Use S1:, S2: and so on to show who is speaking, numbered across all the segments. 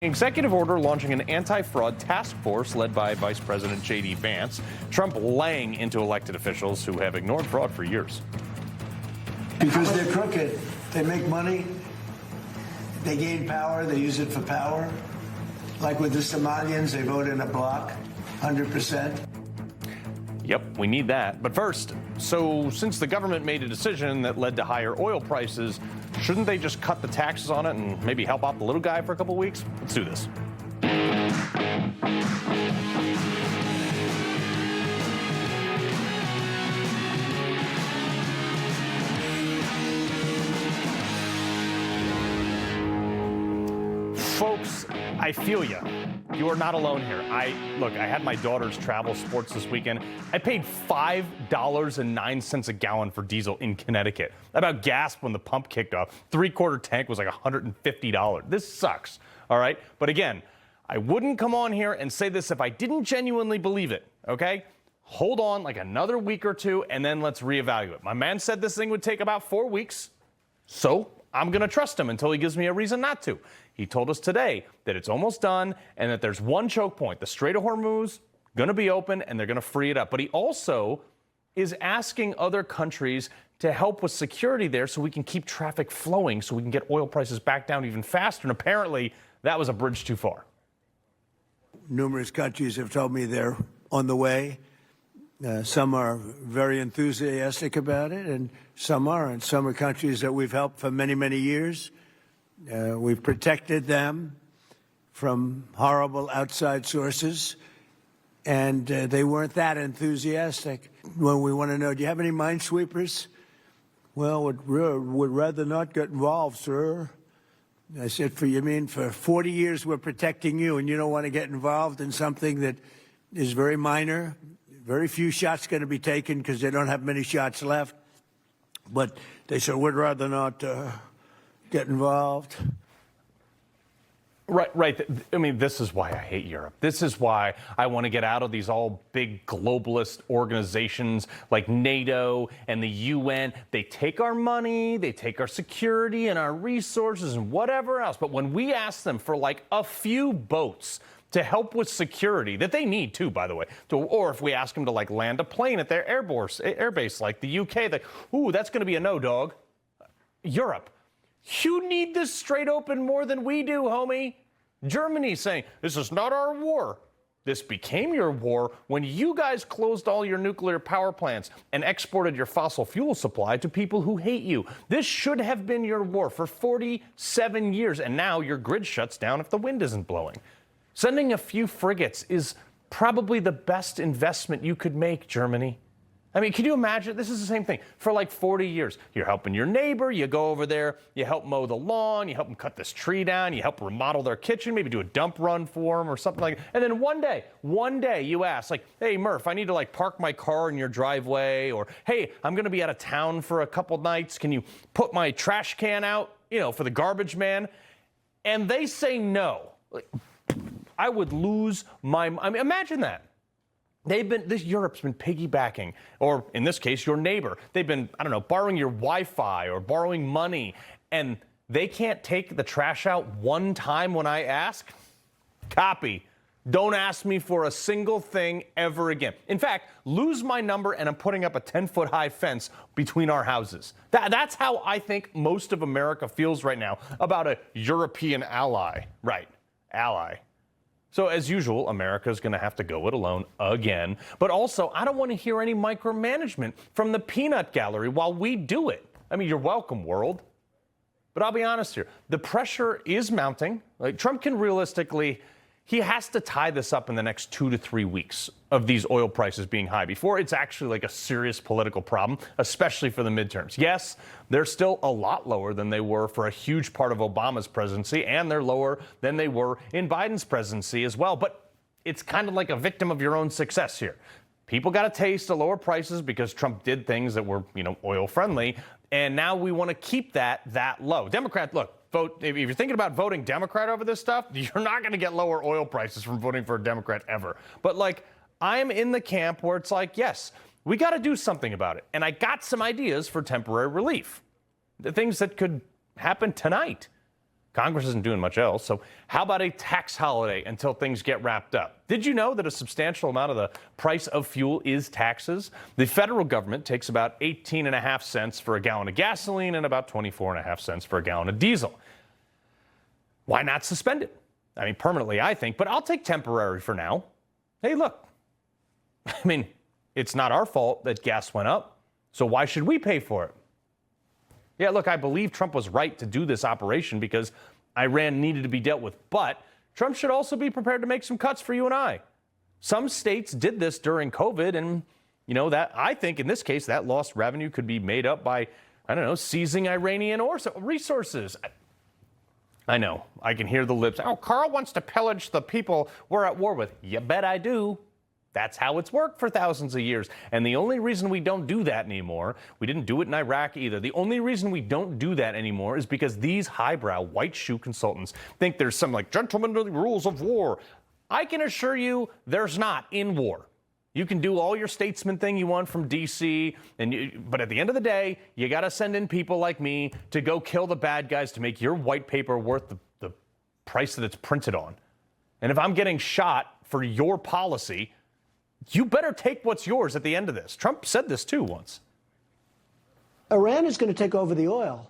S1: Executive order launching an anti-fraud task force led by Vice President J.D. Vance. Trump laying into elected officials who have ignored fraud for years.
S2: Because they're crooked. They make money. They gain power. They use it for power. Like with the Somalians, they vote in a block, 100%.
S1: Yep, we need that. But first, so since the government made a decision that led to higher oil prices, shouldn't they just cut the taxes on it and maybe help out the little guy for a couple of weeks? Let's do this. Folks, I feel you. You are not alone here. I had my daughter's travel sports this weekend. I paid $5.09 a gallon for diesel in Connecticut. I about gasped when the pump kicked off. 3/4 tank was like $150. This sucks, all right? But again, I wouldn't come on here and say this if I didn't genuinely believe it, okay? Hold on like another week or two, and then let's reevaluate. My man said this thing would take about 4 weeks, so I'm going to trust him until he gives me a reason not to. He told us today that it's almost done and that there's one choke point. The Strait of Hormuz going to be open and they're going to free it up. But he also is asking other countries to help with security there so we can keep traffic flowing, so we can get oil prices back down even faster. And apparently that was a bridge too far.
S2: Numerous countries have told me they're on the way. Some are very enthusiastic about it, and some aren't. Some are countries that we've helped for many, many years. We've protected them from horrible outside sources, and they weren't that enthusiastic. When we want to know, do you have any minesweepers? Well, would rather not get involved, sir. I said, for 40 years we're protecting you, and you don't want to get involved in something that is very minor. Very few shots going to be taken because they don't have many shots left. But they said, we'd rather not get involved.
S1: Right. I mean, this is why I hate Europe. This is why I want to get out of these all big globalist organizations like NATO and the UN. They take our money, they take our security and our resources and whatever else. But when we ask them for like a few boats to help with security, that they need too, by the way, or if we ask them to like land a plane at their airbase like the UK, that's going to be a no, dog. Europe. You need this straight open more than we do, homie. Germany saying, this is not our war. This became your war when you guys closed all your nuclear power plants and exported your fossil fuel supply to people who hate you. This should have been your war for 47 years, and now your grid shuts down if the wind isn't blowing. Sending a few frigates is probably the best investment you could make, Germany. I mean, can you imagine? This is the same thing. For like 40 years, you're helping your neighbor, you go over there, you help mow the lawn, you help them cut this tree down, you help remodel their kitchen, maybe do a dump run for them or something like that. And then one day you ask, like, hey, Murph, I need to like park my car in your driveway, or hey, I'm going to be out of town for a couple nights. Can you put my trash can out, for the garbage man? And they say no. I would lose I mean, imagine that. Europe's been piggybacking, or in this case, your neighbor. They've been, borrowing your Wi-Fi or borrowing money, and they can't take the trash out one time when I ask? Copy. Don't ask me for a single thing ever again. In fact, lose my number and I'm putting up a 10-foot high fence between our houses. That's how I think most of America feels right now about a European ally. Right, ally. So as usual, America's going to have to go it alone again. But also, I don't want to hear any micromanagement from the peanut gallery while we do it. I mean, you're welcome, world. But I'll be honest here. The pressure is mounting. Like, Trump can realistically, he has to tie this up in the next 2 to 3 weeks of these oil prices being high before it's actually like a serious political problem, especially for the midterms. Yes, they're still a lot lower than they were for a huge part of Obama's presidency, and they're lower than they were in Biden's presidency as well. But it's kind of like a victim of your own success here. People got a taste of lower prices because Trump did things that were, oil friendly. And now we want to keep that low. Democrats, look, vote. If you're thinking about voting Democrat over this stuff, you're not going to get lower oil prices from voting for a Democrat ever. But I'm in the camp where it's like, yes, we got to do something about it. And I got some ideas for temporary relief. The things that could happen tonight. Congress isn't doing much else. So how about a tax holiday until things get wrapped up? Did you know that a substantial amount of the price of fuel is taxes? The federal government takes about 18.5 cents for a gallon of gasoline and about 24.5 cents for a gallon of diesel. Why not suspend it? I mean, permanently, I think, but I'll take temporary for now. Hey, look, I mean, it's not our fault that gas went up, so why should we pay for it? Yeah, look, I believe Trump was right to do this operation because Iran needed to be dealt with. But Trump should also be prepared to make some cuts for you and I. Some states did this during COVID. And, you know, that I think in this case, that lost revenue could be made up by, I don't know, seizing Iranian resources. I know. I can hear the lips. Oh, Carl wants to pillage the people we're at war with. You bet I do. That's how it's worked for thousands of years. And the only reason we don't do that anymore, we didn't do it in Iraq either. The only reason we don't do that anymore is because these highbrow white shoe consultants think there's some like gentlemanly rules of war. I can assure you there's not in war. You can do all your statesman thing you want from D.C., but at the end of the day, you got to send in people like me to go kill the bad guys to make your white paper worth the price that it's printed on. And if I'm getting shot for your policy, you better take what's yours at the end of this. Trump said this, too, once.
S2: Iran is going to take over the oil.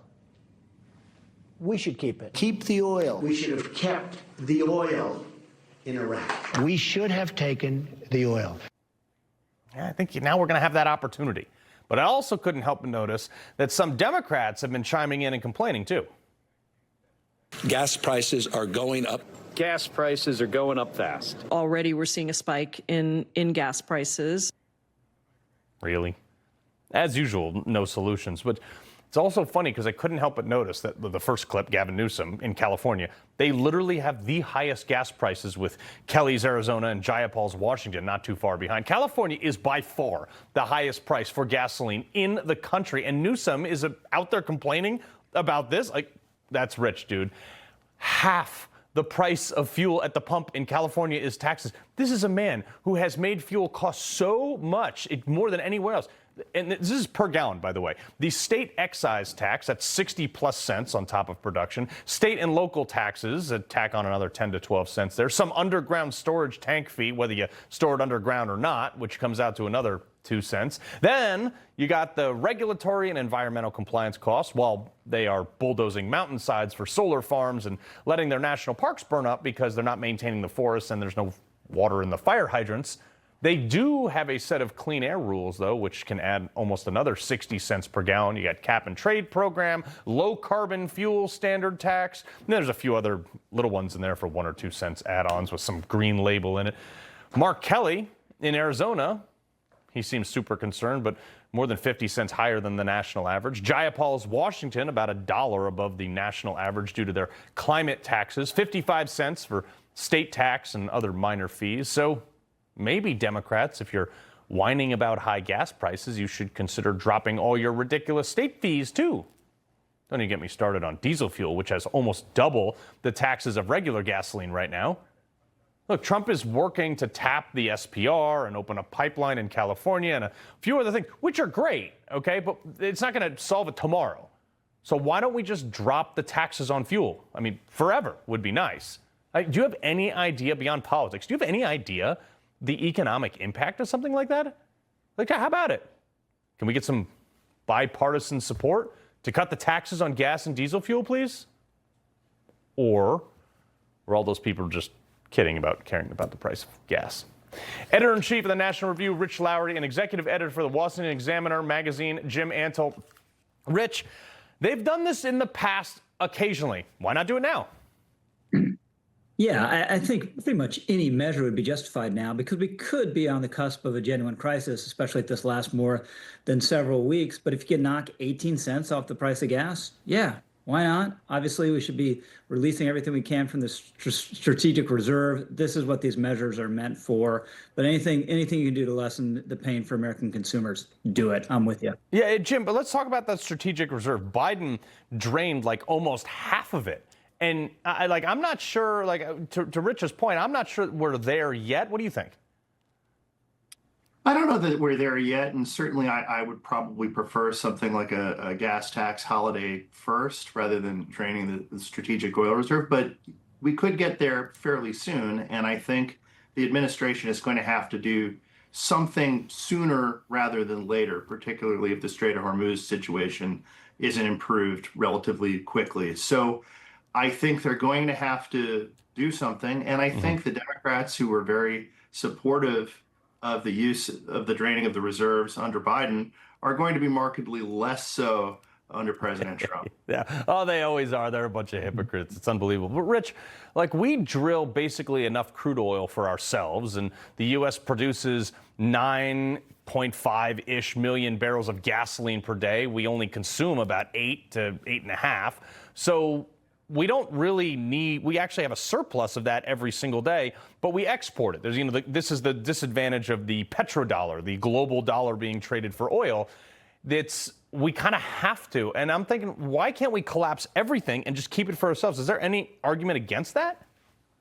S2: We should keep it.
S3: Keep the oil. We should have kept the oil in Iraq.
S2: We should have taken the oil.
S1: Yeah, I think now we're going to have that opportunity. But I also couldn't help but notice that some Democrats have been chiming in and complaining, too.
S4: Gas prices are going up.
S5: Gas prices are going up fast.
S6: Already we're seeing a spike in gas prices.
S1: Really? As usual, no solutions. But it's also funny because I couldn't help but notice that the first clip, Gavin Newsom in California, they literally have the highest gas prices with Kelly's Arizona and Jayapal's Washington not too far behind. California is by far the highest price for gasoline in the country. And Newsom is out there complaining about this. Like, that's rich, dude. Half the price of fuel at the pump in California is taxes. This is a man who has made fuel cost so much, more than anywhere else. And this is per gallon, by the way. The state excise tax, that's 60 plus cents on top of production. State and local taxes, tack on another 10 to 12 cents there. Some underground storage tank fee, whether you store it underground or not, which comes out to another 2 cents. Then you got the regulatory and environmental compliance costs while they are bulldozing mountainsides for solar farms and letting their national parks burn up because they're not maintaining the forests and there's no water in the fire hydrants. They do have a set of clean air rules, though, which can add almost another 60 cents per gallon. You got cap and trade program, low carbon fuel standard tax. And there's a few other little ones in there for 1 or 2 cents add-ons with some green label in it. Mark Kelly in Arizona, he seems super concerned, but more than 50 cents higher than the national average. Jayapal's Washington, about $1 above the national average due to their climate taxes. 55 cents for state tax and other minor fees. So maybe Democrats, if you're whining about high gas prices, you should consider dropping all your ridiculous state fees, too. Don't even get me started on diesel fuel, which has almost double the taxes of regular gasoline right now. Look, Trump is working to tap the SPR and open a pipeline in California and a few other things, which are great, okay? But it's not going to solve it tomorrow. So why don't we just drop the taxes on fuel? I mean, forever would be nice. Do you have any idea beyond politics? Do you have any idea the economic impact of something like that? Like, how about it? Can we get some bipartisan support to cut the taxes on gas and diesel fuel, please? Or were all those people just kidding about caring about the price of gas? Editor-in-chief of the National Review, Rich Lowry, and executive editor for the Washington Examiner magazine, Jim Antle. Rich, they've done this in the past occasionally. Why not do it now?
S7: Yeah, I think pretty much any measure would be justified now because we could be on the cusp of a genuine crisis, especially if this lasts more than several weeks. But if you can knock 18 cents off the price of gas, yeah, why not? Obviously, we should be releasing everything we can from the strategic reserve. This is what these measures are meant for. But anything you can do to lessen the pain for American consumers, do it. I'm with you.
S1: Yeah, Jim, but let's talk about that strategic reserve. Biden drained like almost half of it. And I'm not sure, to Rich's point, I'm not sure we're there yet. What do you think?
S8: I don't know that we're there yet, and certainly I would probably prefer something like a gas tax holiday first rather than draining the strategic oil reserve, but we could get there fairly soon, and I think the administration is going to have to do something sooner rather than later, particularly if the Strait of Hormuz situation isn't improved relatively quickly. So I think they're going to have to do something, and I think the Democrats, who were very supportive of the use of the draining of the reserves under Biden, are going to be markedly less so under President Trump.
S1: Yeah. Oh, they always are. They're a bunch of hypocrites. It's unbelievable. But Rich, like, we drill basically enough crude oil for ourselves, and the U.S. produces 9.5-ish million barrels of gasoline per day. We only consume about 8 to 8.5. So we don't really need, we actually have a surplus of that every single day, but we export it. There's, this is the disadvantage of the petrodollar, the global dollar being traded for oil. We kind of have to. And I'm thinking, why can't we collapse everything and just keep it for ourselves? Is there any argument against that?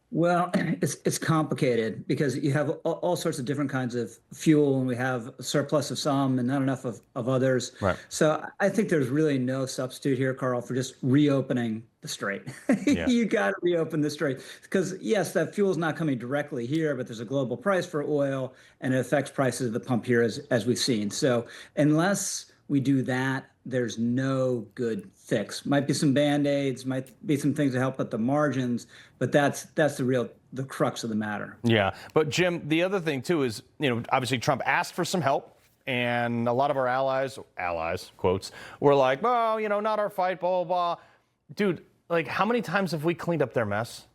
S7: Well, it's complicated because you have all sorts of different kinds of fuel, and we have a surplus of some and not enough of others. Right. So I think there's really no substitute here, Carl, for just reopening the strait. Yeah. You got to reopen the strait because, yes, that fuel is not coming directly here, but there's a global price for oil, and it affects prices at the pump here, as we've seen. So unless we do that, there's no good fix. Might be some Band-Aids, might be some things to help at the margins, but that's the crux of the matter. Yeah,
S1: but Jim, the other thing too is, obviously Trump asked for some help, and a lot of our allies, quotes, were like, well, not our fight, blah, blah, blah. Dude, like, how many times have we cleaned up their mess?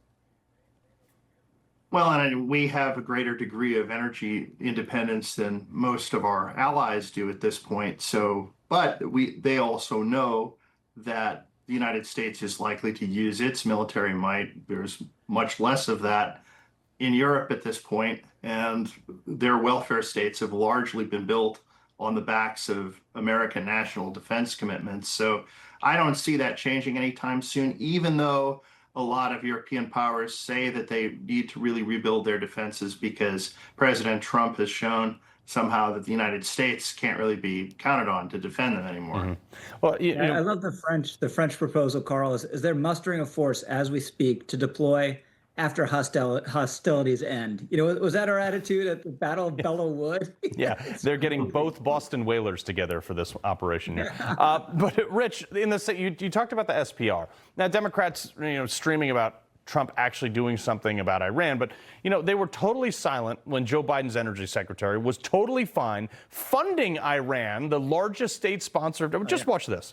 S8: Well, and we have a greater degree of energy independence than most of our allies do at this point. So, but they also know that the United States is likely to use its military might. There's much less of that in Europe at this point, and their welfare states have largely been built on the backs of American national defense commitments. So I don't see that changing anytime soon, even though a lot of European powers say that they need to really rebuild their defenses because President Trump has shown somehow that the United States can't really be counted on to defend them anymore.
S7: Mm-hmm. Well, I love the French proposal, Carl, is they're mustering a force as we speak to deploy after hostilities end. Was that our attitude at the Battle of Belleau Wood?
S1: Yeah, they're getting both Boston Whalers together for this operation here. But Rich, you talked about the SPR. Now, Democrats, streaming about Trump actually doing something about Iran, but they were totally silent when Joe Biden's energy secretary was totally fine funding Iran, the largest state sponsor. Just watch this.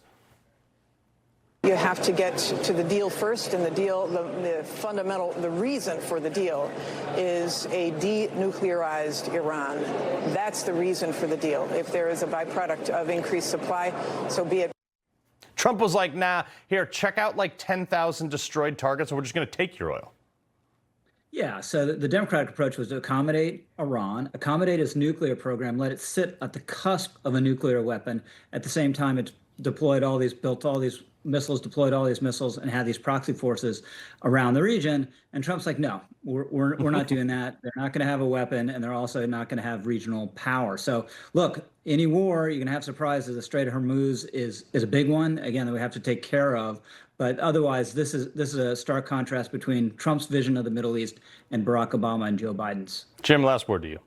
S9: You have to get to the deal first, and the reason for the deal is a denuclearized Iran. That's the reason for the deal. If there is a byproduct of increased supply, so be it.
S1: Trump was like, nah, here, check out like 10,000 destroyed targets, and we're just going to take your oil.
S7: Yeah, so the Democratic approach was to accommodate Iran, accommodate its nuclear program, let it sit at the cusp of a nuclear weapon. At the same time, it built all these missiles, deployed all these missiles, and had these proxy forces around the region. And Trump's like, no, we're not doing that. They're not going to have a weapon, and they're also not going to have regional power. So look, any war, you're going to have surprises. The Strait of Hormuz is a big one, again, that we have to take care of. But otherwise, this is a stark contrast between Trump's vision of the Middle East and Barack Obama and Joe Biden's.
S1: Jim, last word to you.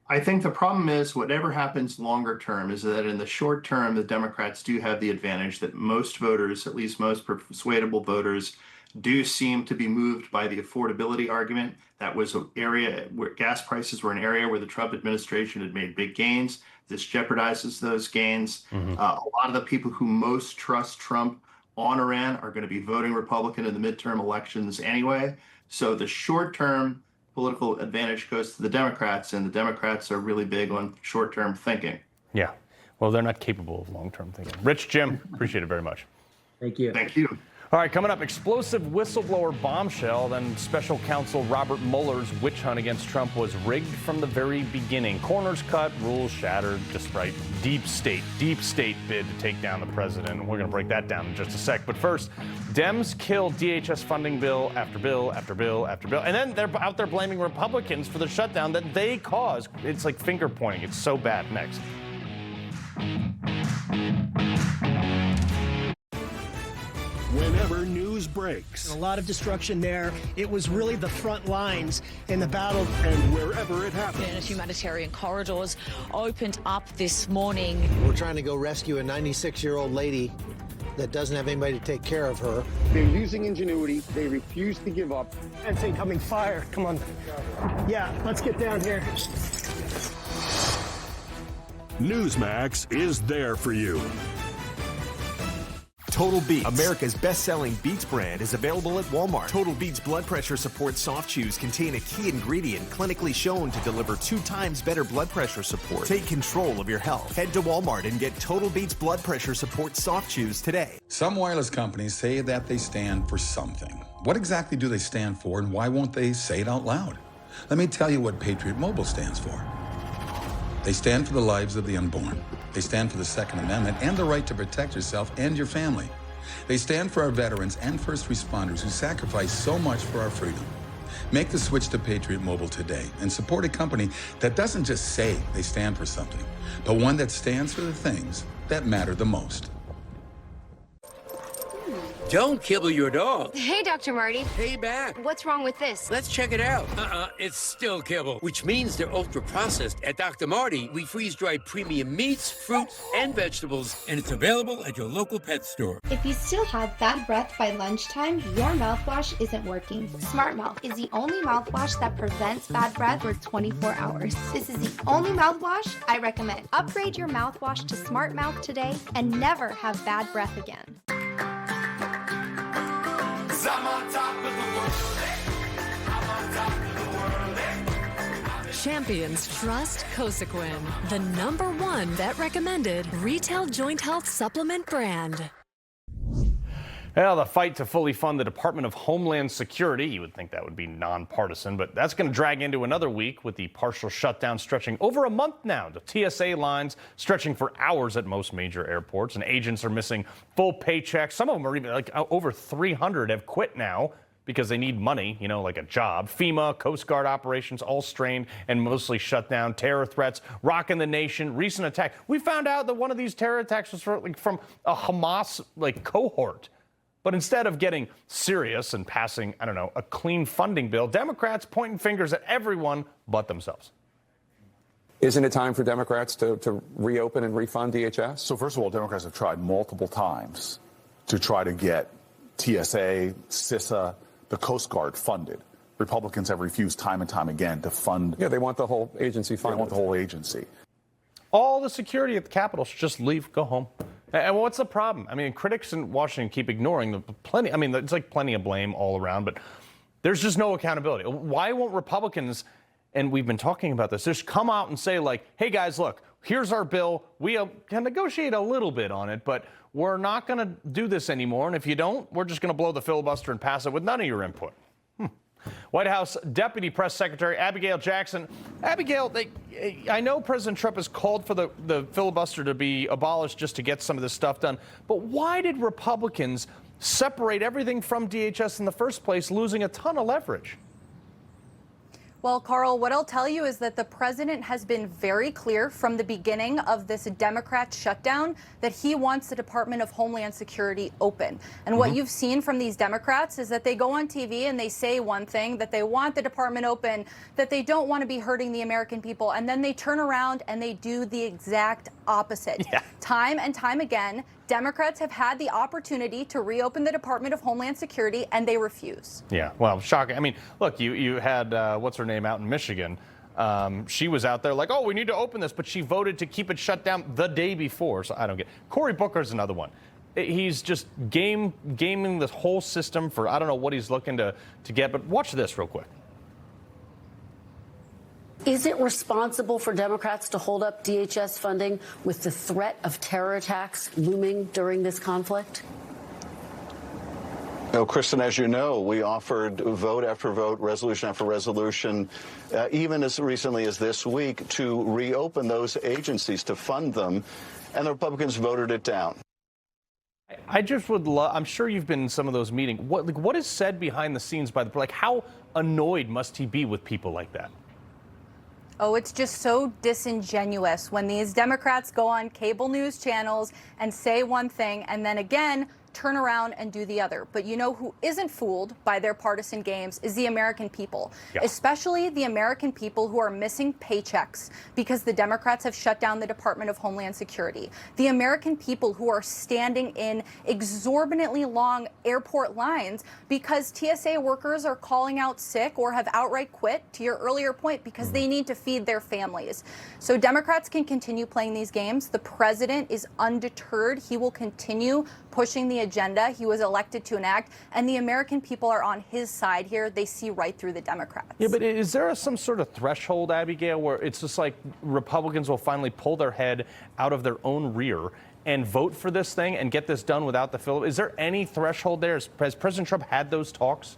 S8: I think the problem is whatever happens longer term is that in the short term, the Democrats do have the advantage that most voters, at least most persuadable voters, do seem to be moved by the affordability argument. That was an area where gas prices were an area where the Trump administration had made big gains. This jeopardizes those gains. A lot of the people who most trust Trump on Iran are going to be voting Republican in the midterm elections anyway. So the short-term political advantage goes to the Democrats, and the Democrats are really big on short-term thinking.
S1: Yeah. Well, they're not capable of long-term thinking. Rich, Jim, appreciate it very much.
S7: Thank you.
S8: Thank you.
S1: All right, coming up, explosive whistleblower bombshell. Then special counsel Robert Mueller's witch hunt against Trump was rigged from the very beginning. Corners cut, rules shattered, just right. Deep state bid to take down the president. We're going to break that down in just a sec. But first, Dems kill DHS funding bill after bill after bill after bill. And then they're out there blaming Republicans for the shutdown that they caused. It's like finger pointing. It's so bad. Next.
S10: Whenever news breaks.
S11: A lot of destruction there. It was really the front lines in the battle.
S10: And wherever it happens.
S12: Humanitarian corridors opened up this morning.
S13: We're trying to go rescue a 96-year-old lady that doesn't have anybody to take care of her.
S14: They're using ingenuity. They refuse to give up.
S11: It's incoming fire. Come on. Yeah, let's get down here.
S10: Newsmax is there for you.
S15: Total Beets, America's best-selling Beets brand, is available at Walmart. Total Beets blood pressure support soft chews contain a key ingredient clinically shown to deliver 2 times better blood pressure support. Take control of your health. Head to Walmart and get Total Beets blood pressure support soft chews today.
S16: Some wireless companies say that they stand for something. What exactly do they stand for, and why won't they say it out loud? Let me tell you what Patriot Mobile stands for. They stand for the lives of the unborn. They stand for the Second Amendment and the right to protect yourself and your family. They stand for our veterans and first responders who sacrifice so much for our freedom. Make the switch to Patriot Mobile today and support a company that doesn't just say they stand for something, but one that stands for the things that matter the most.
S17: Don't kibble your dog.
S18: Hey, Dr. Marty.
S17: Hey, back.
S18: What's wrong with this?
S17: Let's check it out. It's still kibble, which means they're ultra-processed. At Dr. Marty, we freeze-dry premium meats, fruits, and vegetables, and it's available at your local pet store.
S19: If you still have bad breath by lunchtime, your mouthwash isn't working. Smart Mouth is the only mouthwash that prevents bad breath for 24 hours. This is the only mouthwash I recommend. Upgrade your mouthwash to Smart Mouth today and never have bad breath again.
S20: I'm on top of the world. I'm on top of the world.
S21: Champions trust Cosequin, the #1 vet-recommended retail joint health supplement brand.
S1: Well, the fight to fully fund the Department of Homeland Security, you would think that would be nonpartisan, but that's going to drag into another week with the partial shutdown stretching over a month now. The TSA lines stretching for hours at most major airports, and agents are missing full paychecks. Some of them are even like over 300 have quit now because they need money, you know, like a job. FEMA, Coast Guard operations all strained and mostly shut down. Terror threats rocking the nation. Recent attack. We found out that one of these terror attacks was from a Hamas cohort. But instead of getting serious and passing, I don't know, a clean funding bill, Democrats pointing fingers at everyone but themselves.
S22: Isn't it time for Democrats to reopen and refund DHS?
S23: So first of all, Democrats have tried multiple times to try to get TSA, CISA, the Coast Guard funded. Republicans have refused time and time again to fund.
S22: Yeah, they want the whole agency funded.
S23: They want the whole agency.
S1: All the security at the Capitol should just leave, go home. And what's the problem? I mean, critics in Washington keep ignoring the plenty. I mean, it's like plenty of blame all around, but there's just no accountability. Why won't Republicans, and we've been talking about this, just come out and say like, hey guys, look, here's our bill. We can negotiate a little bit on it, but we're not going to do this anymore. And if you don't, we're just going to blow the filibuster and pass it with none of your input. White House Deputy Press Secretary Abigail Jackson. Abigail, I know President Trump has called for the filibuster to be abolished just to get some of this stuff done. But why did Republicans separate everything from DHS in the first place, losing a ton of leverage?
S24: Well, Carl, what I'll tell you is that the president has been very clear from the beginning of this Democrat shutdown that he wants the Department of Homeland Security open. And what you've seen from these Democrats is that they go on TV and they say one thing, that they want the department open, that they don't want to be hurting the American people. And then they turn around and they do the exact opposite. Yeah. Time and time again, Democrats have had the opportunity to reopen the Department of Homeland Security, and they refuse. Yeah, well, shocking. I mean, look, you had, what's her name, out in Michigan. She was out there like, oh, we need to open this, but she voted to keep it shut down the day before, so I don't get it. Cory Booker's another one. He's just gaming the whole system for, I don't know what he's looking to get, but watch this real quick.
S25: Is it responsible for Democrats to hold up DHS funding with the threat of terror attacks looming during this conflict?
S2: Well, Kristen, as you know, we offered vote after vote, resolution after resolution, even as recently as this week, to reopen those agencies, to fund them, and the Republicans voted it down.
S1: I just would love, I'm sure you've been in some of those meetings. What is said behind the scenes by the, how annoyed must he be with people like that?
S24: Oh, it's just so disingenuous when these Democrats go on cable news channels and say one thing and then again turn around and do the other. But you know who isn't fooled by their partisan games is the American people, especially the American people who are missing paychecks because the Democrats have shut down the Department of Homeland Security. The American people who are standing in exorbitantly long airport lines because TSA workers are calling out sick or have outright quit, to your earlier point, because they need to feed their families. So Democrats can continue playing these games. The president is undeterred. He will continue pushing the agenda he was elected to enact, and the American people are on his side here. They see right through the Democrats.
S1: Yeah, but is there some sort of threshold, Abigail, where it's just like Republicans will finally pull their head out of their own rear and vote for this thing and get this done without the filibuster? Is there any threshold there? Has President Trump had those talks?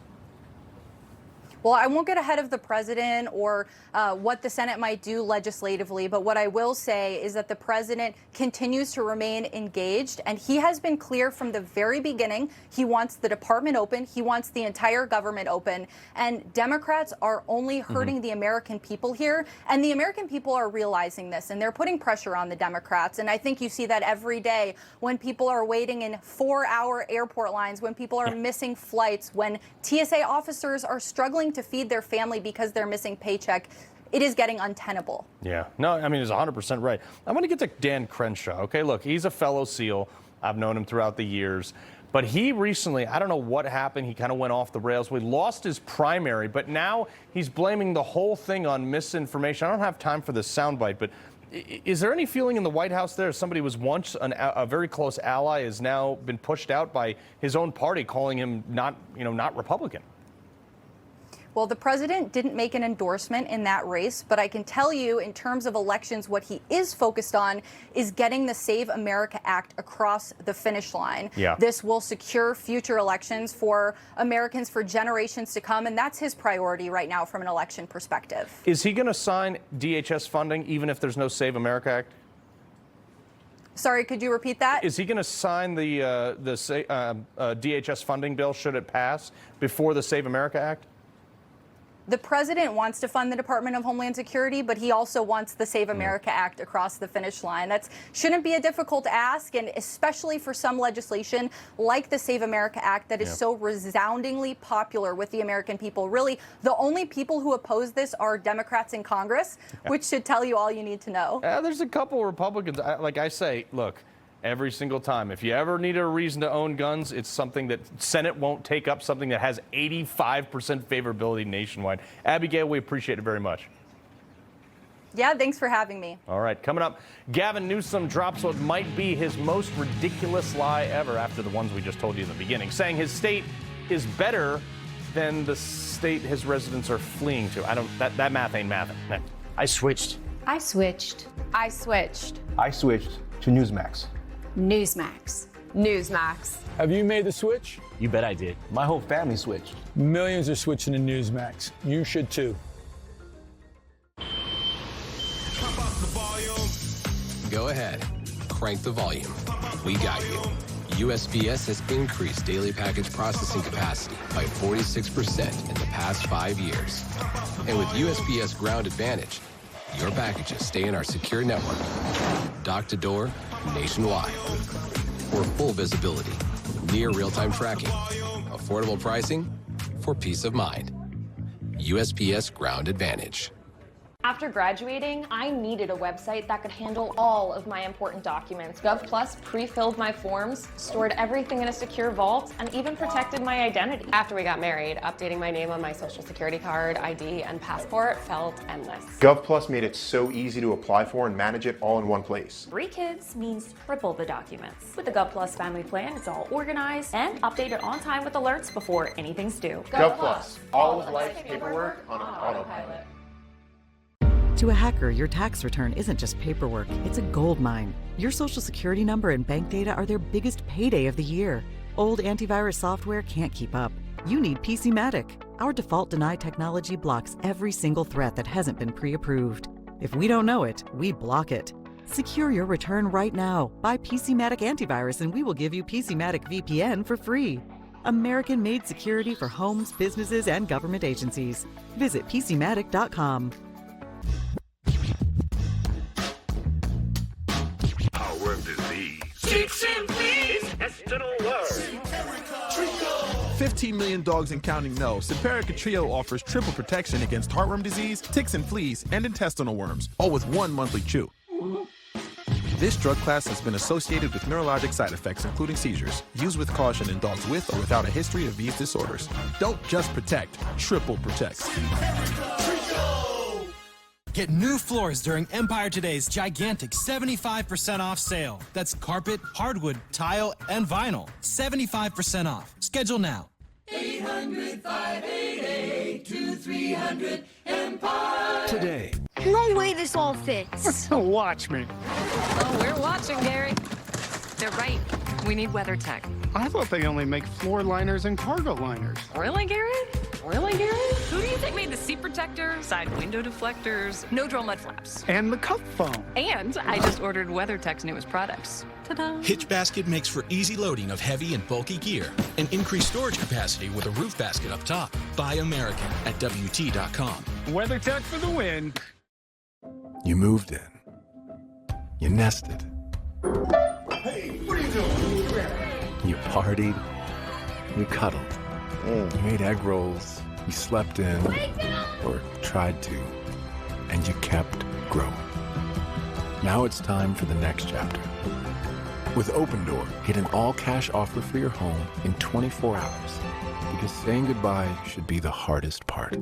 S24: Well, I won't get ahead of the president or what the Senate might do legislatively, but what I will say is that the president continues to remain engaged, and he has been clear from the very beginning. He wants the department open. He wants the entire government open. And Democrats are only hurting the American people here, and the American people are realizing this, and they're putting pressure on the Democrats. And I think you see that every day when people are waiting in 4-hour airport lines, when people are missing flights, when TSA officers are struggling to feed their family because they're missing paycheck. It is getting untenable.
S1: Yeah. No, I mean, he's 100% right. I want to get to Dan Crenshaw. Okay, look, he's a fellow SEAL. I've known him throughout the years. But he recently, I don't know what happened. He kind of went off the rails. We lost his primary, but now he's blaming the whole thing on misinformation. I don't have time for this soundbite, but is there any feeling in the White House there? Somebody was once a very close ally has now been pushed out by his own party, calling him not Republican.
S24: Well, the president didn't make an endorsement in that race, but I can tell you in terms of elections, what he is focused on is getting the Save America Act across the finish line.
S1: Yeah.
S24: This will secure future elections for Americans for generations to come, and that's his priority right now from an election perspective.
S1: Is he going to sign DHS funding even if there's no Save America Act?
S24: Sorry, could you repeat that?
S1: Is he going to sign the DHS funding bill, should it pass, before the Save America Act?
S24: The president wants to fund the Department of Homeland Security, but he also wants the Save America Act across the finish line. That shouldn't be a difficult ask, and especially for some legislation like the Save America Act that is so resoundingly popular with the American people. Really, the only people who oppose this are Democrats in Congress, which should tell you all you need to know.
S1: There's a couple Republicans. Like I say, look, every single time, if you ever need a reason to own guns, it's something that Senate won't take up, something that has 85% favorability nationwide. Abigail, we appreciate it very much.
S24: Yeah, thanks for having me.
S1: All right, coming up, Gavin Newsom drops what might be his most ridiculous lie ever after the ones we just told you in the beginning, saying his state is better than the state his residents are fleeing to. That math ain't mathing. Next.
S3: I switched
S4: to Newsmax.
S5: Newsmax.
S3: Have you made the switch?
S4: You bet I did. My whole family switched.
S3: Millions are switching to Newsmax. You should too.
S18: Go ahead. Crank the volume. We got you. USPS has increased daily package processing capacity by 46% in the past 5 years. And with USPS Ground Advantage, your packages stay in our secure network, dock to door, nationwide. For full visibility, near real-time tracking, affordable pricing, for peace of mind. USPS Ground Advantage.
S5: After graduating, I needed a website that could handle all of my important documents. GovPlus pre-filled my forms, stored everything in a secure vault, and even protected my identity. After we got married, updating my name on my social security card, ID, and passport felt endless.
S26: GovPlus made it so easy to apply for and manage it all in one place.
S5: 3 kids means triple the documents. With the GovPlus family plan, it's all organized and updated on time with alerts before anything's due.
S26: GovPlus, all of life's paperwork on autopilot.
S27: To a hacker, your tax return isn't just paperwork, it's a gold mine. Your social security number and bank data are their biggest payday of the year. Old antivirus software can't keep up. You need PCmatic. Our default deny technology blocks every single threat that hasn't been pre-approved. If we don't know it, we block it. Secure your return right now. Buy PCmatic antivirus and we will give you PCmatic VPN for free. American-made security for homes, businesses, and government agencies. Visit PCmatic.com.
S10: Power of disease.
S20: Chicks and fleas.
S10: Intestinal worms.
S6: 15 million dogs and counting know Simparica Trio offers triple protection against heartworm disease, ticks and fleas, and intestinal worms, all with one monthly chew. This drug class has been associated with neurologic side effects, including seizures. Use with caution in dogs with or without a history of these disorders. Don't just protect, triple protect.
S7: Get new floors during Empire Today's gigantic 75% off sale. That's carpet, hardwood, tile, and vinyl. 75% off. Schedule now.
S20: 800-588-2300 Empire.
S7: Today.
S8: No way this all fits.
S7: Watch me.
S9: Oh, we're watching, Gary. They're right. We need WeatherTech.
S12: I thought they only make floor liners and cargo liners.
S9: Really, Gary? Really, Gary? Who do you think made the seat protector, side window deflectors, no-drill mud flaps?
S12: And the cup foam.
S9: And I just ordered WeatherTech's newest products. Ta-da!
S13: Hitch Basket makes for easy loading of heavy and bulky gear and increased storage capacity with a roof basket up top. Buy American at WT.com.
S12: WeatherTech for the win.
S14: You moved in. You nested.
S20: Hey, what are you doing?
S14: You partied. You cuddled. You ate egg rolls. You slept in. Or tried to. And you kept growing. Now it's time for the next chapter. With Open Door, get an all-cash offer for your home in 24 hours. Because saying goodbye should be the hardest part.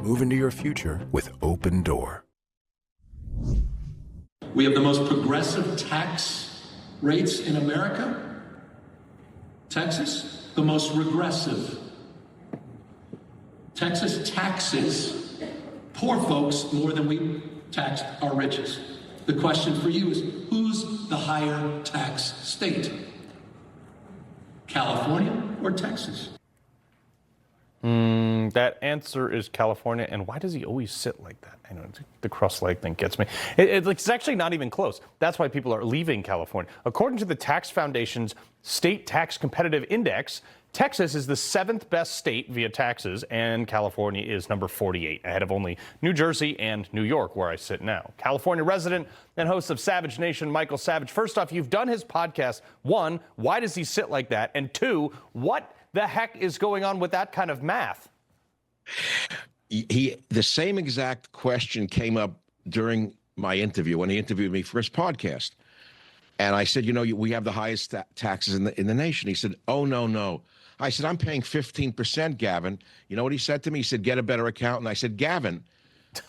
S14: Move into your future with Open Door.
S28: We have the most progressive tax rates in America. Texas, the most regressive. Texas taxes poor folks more than we tax our richest. The question for you is, who's the higher tax state? California or Texas?
S1: That answer is California. And why does he always sit like that? I know the cross-leg thing gets me. It's actually not even close. That's why people are leaving California. According to the Tax Foundation's State Tax Competitive Index, Texas is the 7th best state via taxes, and California is number 48, ahead of only New Jersey and New York, where I sit now. California resident and host of Savage Nation, Michael Savage. First off, you've done his podcast. 1, why does he sit like that? And 2, what the heck is going on with that kind of math?
S29: The same exact question came up during my interview when he interviewed me for his podcast. And I said, we have the highest taxes in the nation. He said, oh, no. I said, I'm paying 15%, Gavin. You know what he said to me? He said, get a better accountant. I said, Gavin,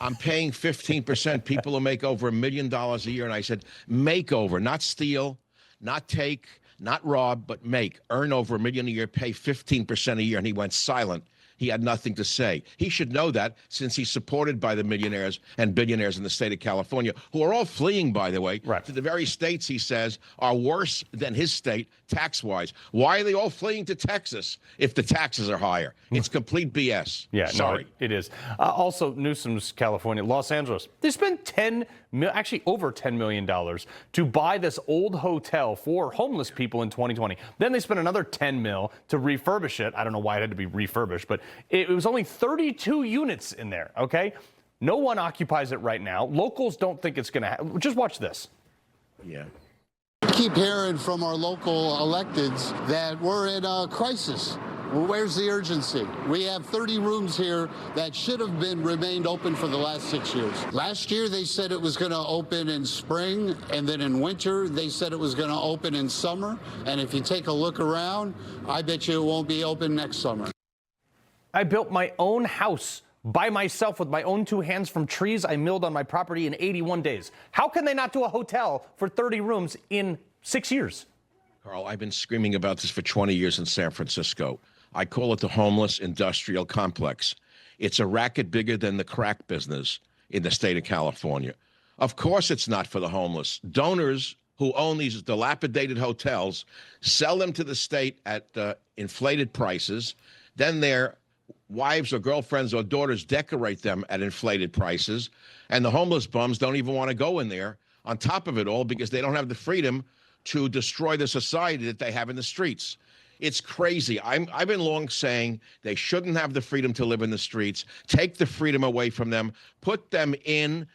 S29: I'm paying 15%. People will make over $1 million a year. And I said, make over, not steal, not take, not rob, but make. Earn over $1 million a year, pay 15% a year. And he went silent. He had nothing to say. He should know that, since he's supported by the millionaires and billionaires in the state of California, who are all fleeing, by the way, to the very states he says are worse than his state tax-wise. Why are they all fleeing to Texas if the taxes are higher? It's complete BS.
S1: Yeah,
S29: sorry.
S1: No, it is. Also, Newsom's California, Los Angeles. They spent over $10 million to buy this old hotel for homeless people in 2020. Then they spent another $10 million to refurbish it. I don't know why it had to be refurbished, but it was only 32 units in there, okay? No one occupies it right now. Locals don't think it's going to happen. Just watch this.
S29: Yeah.
S30: We keep hearing from our local electeds that we're in a crisis. Well, where's the urgency? We have 30 rooms here that should have remained open for the last 6 years. Last year, they said it was going to open in spring, and then in winter, they said it was going to open in summer. And if you take a look around, I bet you it won't be open next summer.
S1: I built my own house by myself with my own 2 hands from trees I milled on my property in 81 days. How can they not do a hotel for 30 rooms in 6 years?
S29: Carl, I've been screaming about this for 20 years in San Francisco. I call it the homeless industrial complex. It's a racket bigger than the crack business in the state of California. Of course it's not for the homeless. Donors who own these dilapidated hotels, sell them to the state at inflated prices. Then their wives or girlfriends or daughters decorate them at inflated prices. And the homeless bums don't even want to go in there on top of it all because they don't have the freedom to destroy the society that they have in the streets. It's crazy. I've been long saying they shouldn't have the freedom to live in the streets. Take the freedom away from them. Put them in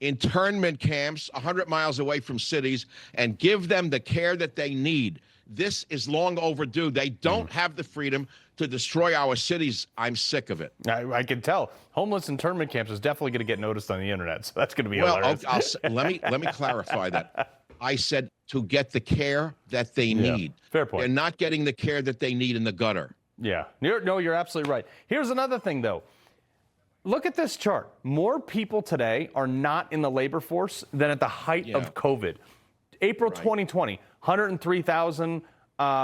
S29: internment camps 100 miles away from cities and give them the care that they need. This is long overdue. They don't have the freedom to destroy our cities. I'm sick of it.
S1: I can tell. Homeless internment camps is definitely going to get noticed on the internet, so that's going to be hilarious.
S29: Let me clarify that. I said to get the care that they need.
S1: Fair point.
S29: They're not getting the care that they need in the gutter.
S1: Yeah. You're absolutely right. Here's another thing, though. Look at this chart. More people today are not in the labor force than at the height of COVID. April 2020, 103,000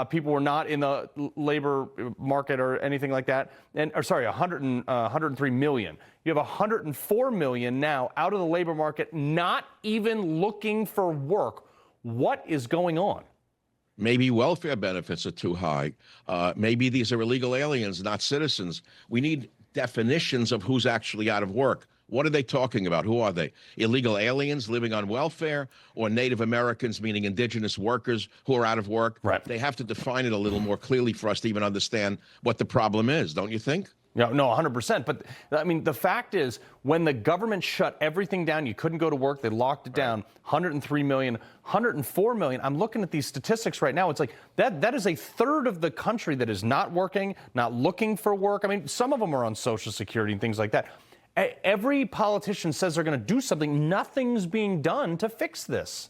S1: people were not in the labor market or anything like that. 103 million. You have 104 million now out of the labor market, not even looking for work. What is going on?
S29: Maybe welfare benefits are too high. Maybe these are illegal aliens, not citizens. We need definitions of who's actually out of work. What are they talking about? Who are they? Illegal aliens living on welfare or Native Americans, meaning indigenous workers who are out of work?
S1: Right.
S29: They have to define it a little more clearly for us to even understand what the problem is, don't you think?
S1: No, 100%. But, I mean, the fact is, when the government shut everything down, you couldn't go to work, they locked it down, 103 million, 104 million. I'm looking at these statistics right now. It's like that is a third of the country that is not working, not looking for work. I mean, some of them are on Social Security and things like that. Every politician says they're going to do something. Nothing's being done to fix this.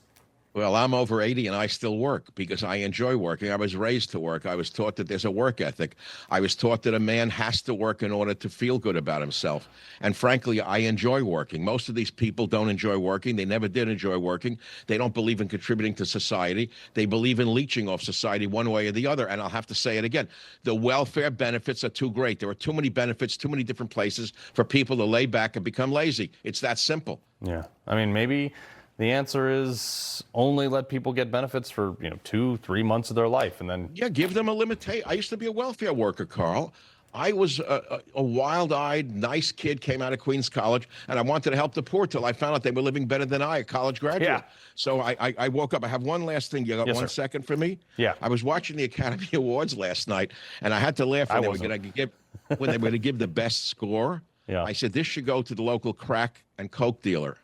S29: Well, I'm over 80 and I still work because I enjoy working. I was raised to work. I was taught that there's a work ethic. I was taught that a man has to work in order to feel good about himself. And frankly, I enjoy working. Most of these people don't enjoy working. They never did enjoy working. They don't believe in contributing to society. They believe in leeching off society one way or the other. And I'll have to say it again. The welfare benefits are too great. There are too many benefits, too many different places for people to lay back and become lazy. It's that simple.
S1: Yeah. I mean, maybe the answer is only let people get benefits for 2-3 months of their life, and then
S29: give them a limitation. I used to be a welfare worker, Carl. I was a wild-eyed, nice kid, came out of Queens College, and I wanted to help the poor till I found out they were living better than I, a college graduate.
S1: Yeah.
S29: So I woke up. I have one last thing. You got
S1: Yes,
S29: 1
S1: sir.
S29: second for me?
S1: Yeah.
S29: I was watching the Academy Awards last night, and I had to laugh when they were going to give the best score.
S1: Yeah.
S29: I said, this should go to the local crack and coke dealer.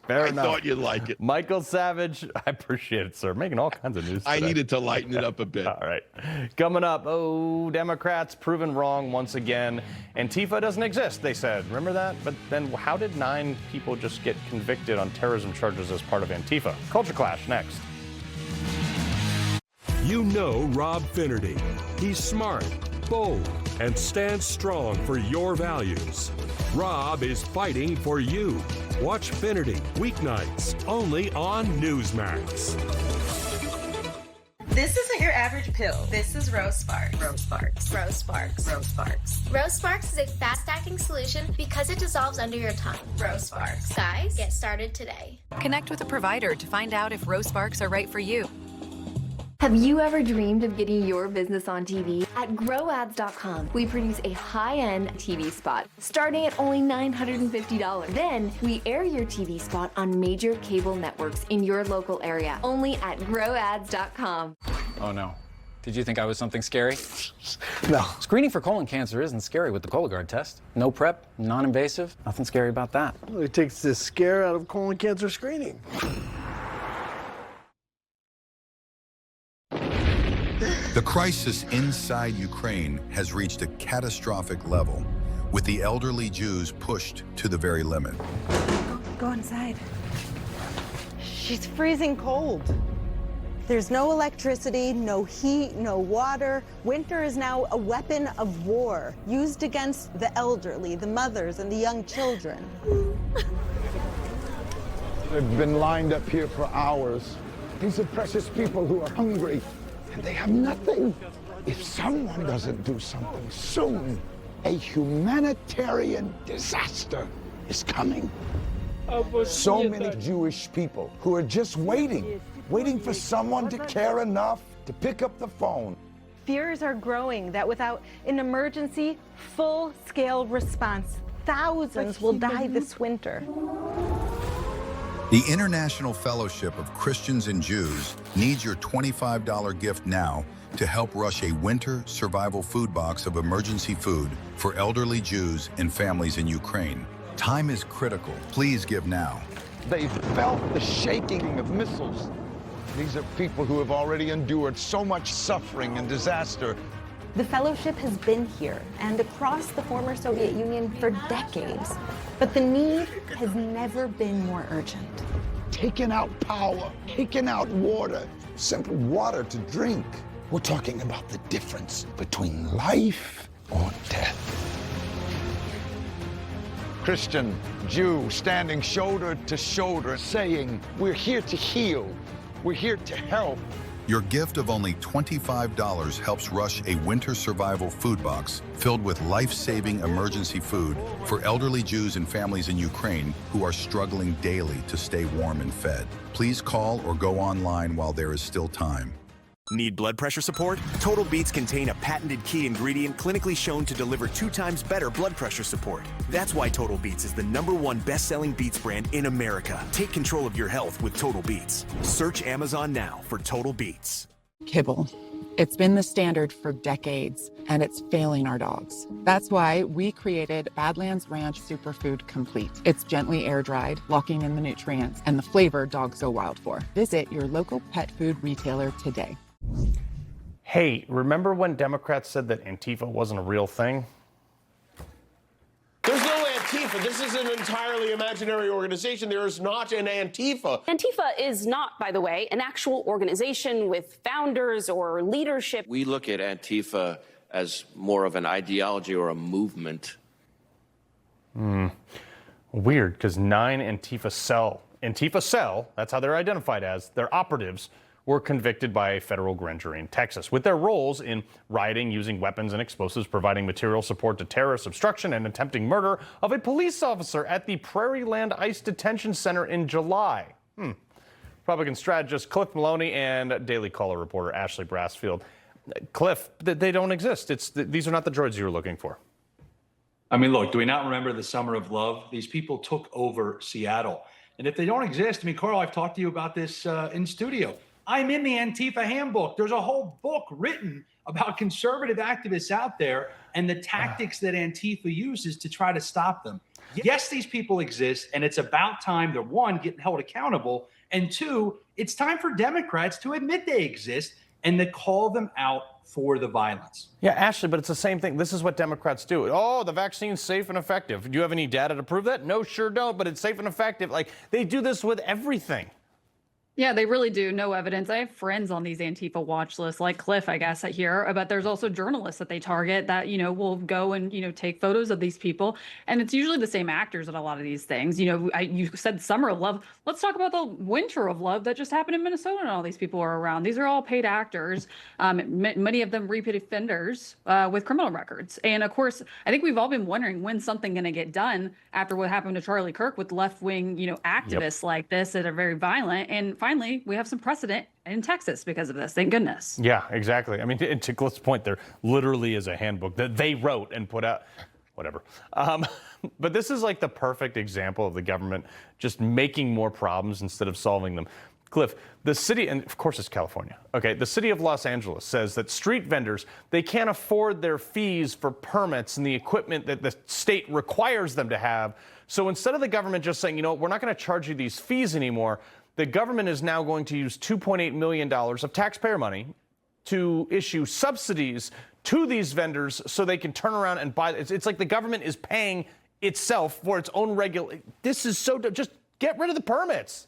S1: Fair
S29: I
S1: enough.
S29: thought you'd like it.
S1: Michael Savage, I appreciate it, sir. Making all kinds of news today.
S29: I needed to lighten it up a bit.
S1: All right. Coming up, Democrats proven wrong once again. Antifa doesn't exist, they said. Remember that? But then how did 9 people just get convicted on terrorism charges as part of Antifa? Culture Clash next.
S10: You know Rob Finnerty. He's smart, bold, and stands strong for your values. Rob is fighting for you. Watch Finnerty weeknights only on Newsmax.
S2: This isn't your average pill. This is Rose Sparks. Rose Sparks. Rose Sparks. Rose Sparks.
S11: Rose Sparks is a fast-acting solution because it dissolves under your tongue.
S2: Rose Sparks.
S11: Guys, get started today.
S27: Connect with a provider to find out if Rose Sparks are right for you.
S15: Have you ever dreamed of getting your business on TV? At GrowAds.com, we produce a high-end TV spot starting at only $950. Then we air your TV spot on major cable networks in your local area, only at GrowAds.com.
S16: Oh no. Did you think I was something scary?
S17: No.
S16: Screening for colon cancer isn't scary with the Cologuard test. No prep, non-invasive, nothing scary about that.
S17: Well, it takes the scare out of colon cancer screening.
S19: The crisis inside Ukraine has reached a catastrophic level, with the elderly Jews pushed to the very limit.
S21: Go inside. She's freezing cold. There's no electricity, no heat, no water. Winter is now a weapon of war, used against the elderly, the mothers, and the young children.
S22: They've been lined up here for hours. These are precious people who are hungry. And they have nothing. If someone doesn't do something soon, a humanitarian disaster is coming. So many Jewish people who are just waiting for someone to care enough to pick up the phone.
S21: Fears are growing that without an emergency, full-scale response, thousands will die this winter.
S19: The International Fellowship of Christians and Jews needs your $25 gift now to help rush a winter survival food box of emergency food for elderly Jews and families in Ukraine. Time is critical. Please give now.
S22: They felt the shaking of missiles. These are people who have already endured so much suffering and disaster.
S21: The fellowship has been here and across the former Soviet Union for decades, but the need has never been more urgent.
S22: Taking out power, taking out water, simple water to drink. We're talking about the difference between life or death. Christian, Jew, standing shoulder to shoulder, saying, we're here to heal, we're here to help.
S19: Your gift of only $25 helps rush a winter survival food box filled with life-saving emergency food for elderly Jews and families in Ukraine who are struggling daily to stay warm and fed. Please call or go online while there is still time.
S3: Need blood pressure support? Total Beets contain a patented key ingredient clinically shown to deliver 2 times better blood pressure support. That's why Total Beets is the #1 best-selling beets brand in America. Take control of your health with Total Beets. Search Amazon now for Total Beets.
S4: Kibble. It's been the standard for decades, and it's failing our dogs. That's why we created Badlands Ranch Superfood Complete. It's gently air-dried, locking in the nutrients and the flavor dogs go wild for. Visit your local pet food retailer today.
S1: Hey, remember when Democrats said that Antifa wasn't a real thing?
S5: There's no Antifa. This is an entirely imaginary organization. There is not an Antifa.
S6: Antifa is not, by the way, an actual organization with founders or leadership.
S8: We look at Antifa as more of an ideology or a movement.
S1: Weird, because 9 Antifa Cell, that's how they're identified as, their operatives, were convicted by a federal grand jury in Texas, with their roles in rioting, using weapons and explosives, providing material support to terrorist obstruction, and attempting murder of a police officer at the Prairie Land ICE Detention Center in July. Republican strategist Cliff Maloney and Daily Caller reporter Ashley Brasfield. Cliff, they don't exist. These are not the droids you were looking for.
S18: I mean, look, do we not remember the Summer of Love? These people took over Seattle. And if they don't exist, I mean, Carl, I've talked to you about this in studio. I'm in the Antifa handbook. There's a whole book written about conservative activists out there and the tactics that Antifa uses to try to stop them. Yes, these people exist, and it's about time they're, 1, getting held accountable, and 2, it's time for Democrats to admit they exist and to call them out for the violence.
S1: Yeah, Ashley, but it's the same thing. This is what Democrats do. Oh, the vaccine's safe and effective. Do you have any data to prove that? No, sure don't, but it's safe and effective. Like, they do this with everything.
S23: Yeah, they really do. No evidence. I have friends on these Antifa watch lists, like Cliff, I guess, here. But there's also journalists that they target that, will go and, take photos of these people. And it's usually the same actors at a lot of these things. You said Summer of Love. Let's talk about the Winter of Love that just happened in Minnesota and all these people are around. These are all paid actors, many of them repeat offenders with criminal records. And of course, I think we've all been wondering when's something going to get done after what happened to Charlie Kirk with left-wing, activists like this that are very violent. And finally, we have some precedent in Texas because of this. Thank goodness.
S1: Yeah, exactly. I mean, to Cliff's point, there literally is a handbook that they wrote and put out. Whatever. But this is like the perfect example of the government just making more problems instead of solving them. Cliff, the city, and of course it's California, okay, the city of Los Angeles says that street vendors, they can't afford their fees for permits and the equipment that the state requires them to have. So instead of the government just saying, we're not going to charge you these fees anymore, the government is now going to use $2.8 million of taxpayer money to issue subsidies to these vendors so they can turn around and buy. It's like the government is paying itself for its own This is so just get rid of the permits.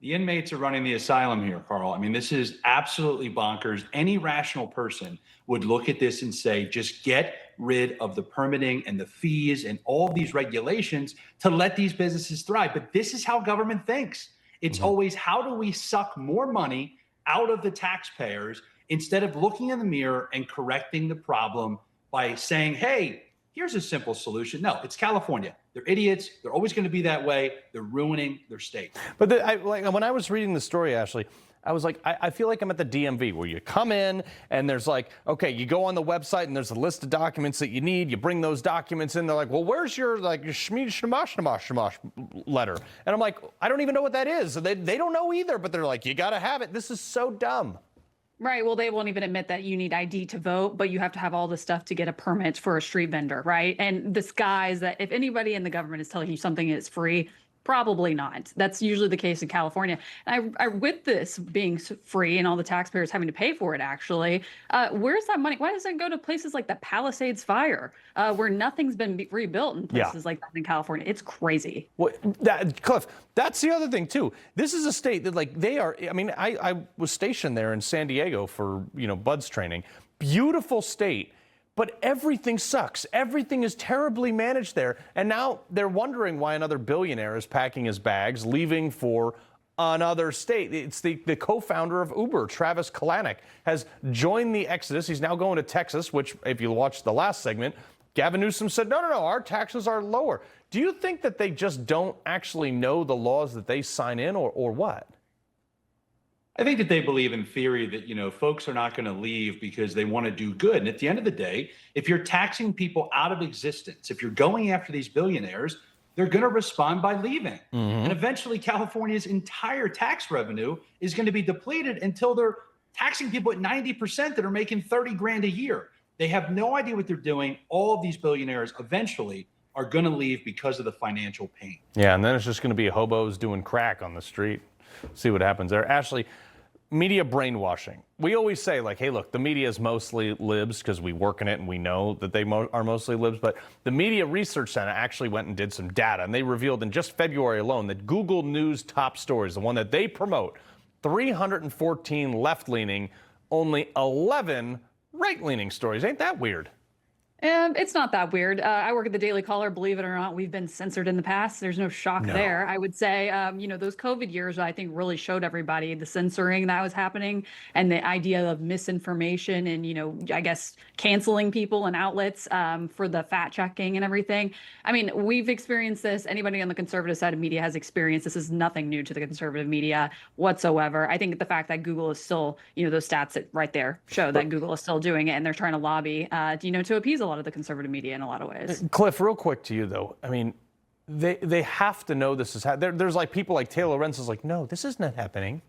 S18: The inmates are running the asylum here, Carl. I mean, this is absolutely bonkers. Any rational person would look at this and say, just get rid of the permitting and the fees and all these regulations to let these businesses thrive. But this is how government thinks. It's always, how do we suck more money out of the taxpayers instead of looking in the mirror and correcting the problem by saying, hey, Here's a simple solution. No, it's California. They're idiots. They're always going to be that way. They're ruining their state.
S1: But when I was reading the story, Ashley, I was like, I feel like I'm at the DMV where you come in and there's like, okay, you go on the website and there's a list of documents that you need. You bring those documents in. They're like, well, where's your shmee shmash shmash shmash letter? And I'm like, I don't even know what that is. They don't know either, but they're like, you got to have it. This is so dumb.
S23: Right. Well, they won't even admit that you need ID to vote, but you have to have all this stuff to get a permit for a street vendor, right? And this guys that if anybody in the government is telling you something is free, probably not. That's usually the case in California. And I with this being free and all the taxpayers having to pay for it, actually, where's that money? Why doesn't it go to places like the Palisades Fire, where nothing's been rebuilt in places like that in California? It's crazy.
S1: Well, Cliff, that's the other thing, too. This is a state that, like, they are, I mean, I was stationed there in San Diego for, BUD/S training. Beautiful state. But everything sucks. Everything is terribly managed there. And now they're wondering why another billionaire is packing his bags, leaving for another state. It's the co-founder of Uber, Travis Kalanick, has joined the exodus. He's now going to Texas, which, if you watched the last segment, Gavin Newsom said, no, our taxes are lower. Do you think that they just don't actually know the laws that they sign in, or what?
S18: I think that they believe in theory that, folks are not going to leave because they want to do good. And at the end of the day, if you're taxing people out of existence, if you're going after these billionaires, they're going to respond by leaving. And eventually California's entire tax revenue is going to be depleted until they're taxing people at 90% that are making 30 grand a year. They have no idea what they're doing. All of these billionaires eventually are going to leave because of the financial pain.
S1: Yeah, and then it's just going to be hobos doing crack on the street. See what happens there. Ashley, media brainwashing. We always say, like, hey, look, the media is mostly libs because we work in it and we know that they are mostly libs. But the Media Research Center actually went and did some data, and they revealed in just February alone that Google News top stories, the one that they promote, 314 left-leaning, only 11 right-leaning stories. Ain't that weird?
S23: It's not that weird. I work at the Daily Caller. Believe it or not, we've been censored in the past. There's no shock there. I would say, those COVID years, I think, really showed everybody the censoring that was happening and the idea of misinformation and, I guess, canceling people and outlets for the fact checking and everything. I mean, we've experienced this. Anybody on the conservative side of media has experienced this. Is nothing new to the conservative media whatsoever. I think the fact that Google is still, those stats that right there show that Google is still doing it and they're trying to lobby, to appease a lot of the conservative media in a lot of ways.
S1: Cliff, real quick to you, though. I mean, they have to know this is happening. There's like people like Taylor Rentz is like, no, this is not happening,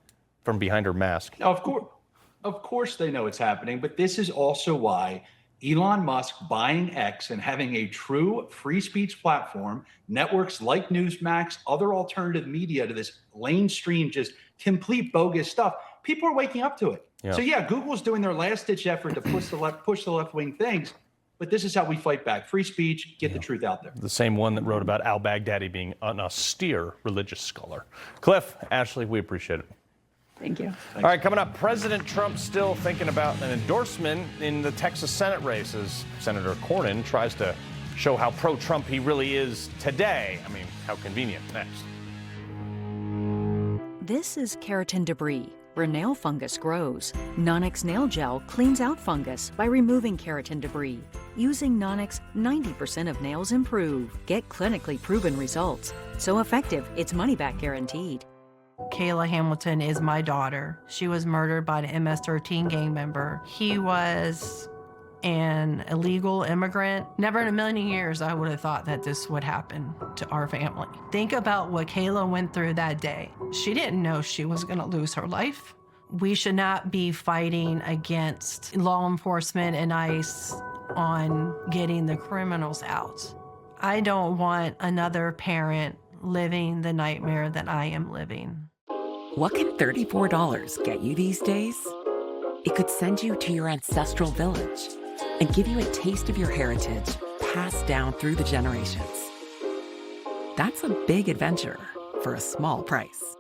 S1: from behind her mask.
S18: Now, of course they know it's happening, but this is also why Elon Musk buying X and having a true free speech platform, networks like Newsmax, other alternative media to this mainstream, just complete bogus stuff, people are waking up to it.
S1: Yeah. So
S18: Google's doing their last-ditch effort to push the left-wing things. But this is how we fight back. Free speech, get the truth out there.
S1: The same one that wrote about al-Baghdadi being an austere religious scholar. Cliff, Ashley, we appreciate it.
S23: Thank you.
S1: All right, coming up, President Trump still thinking about an endorsement in the Texas Senate race as Senator Cornyn tries to show how pro-Trump he really is today. I mean, how convenient. Next.
S7: This is keratin debris, where nail fungus grows. Nonix nail gel cleans out fungus by removing keratin debris. Using Nonix, 90% of nails improve. Get clinically proven results. So effective, it's money-back guaranteed.
S9: Kayla Hamilton is my daughter. She was murdered by an MS-13 gang member. He was an illegal immigrant. Never in a million years I would have thought that this would happen to our family. Think about what Kayla went through that day. She didn't know she was going to lose her life. We should not be fighting against law enforcement and ICE on getting the criminals out. I don't want another parent living the nightmare that I am living.
S12: What can $34 get you these days? It could send you to your ancestral village and give you a taste of your heritage passed down through the generations. That's a big adventure for a small price.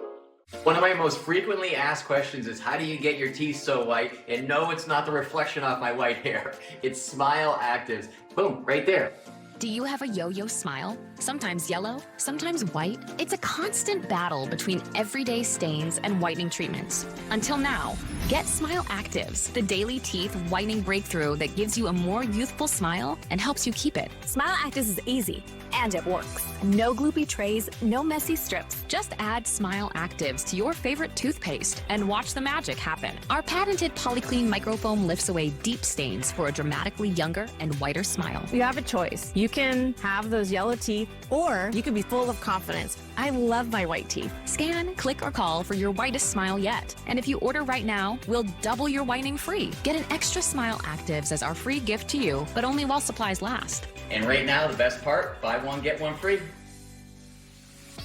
S13: One of my most frequently asked questions is, how do you get your teeth so white? And no, it's not the reflection off my white hair. It's Smile Actives. Boom, right there.
S2: Do you have a yo-yo smile? Sometimes yellow, sometimes white. It's a constant battle between everyday stains and whitening treatments. Until now, get Smile Actives, the daily teeth whitening breakthrough that gives you a more youthful smile and helps you keep it.
S10: Smile Actives is easy, and it works. No gloopy trays, no messy strips.
S2: Just add Smile Actives to your favorite toothpaste and watch the magic happen. Our patented Polyclean microfoam lifts away deep stains for a dramatically younger and whiter smile.
S10: You have a choice. You can have those yellow teeth, or you can be full of confidence. I love my white teeth.
S2: Scan, click, or call for your whitest smile yet. And if you order right now, we'll double your whitening free. Get an extra Smile Actives as our free gift to you, but only while supplies last.
S13: And right now, the best part, buy one, get one free.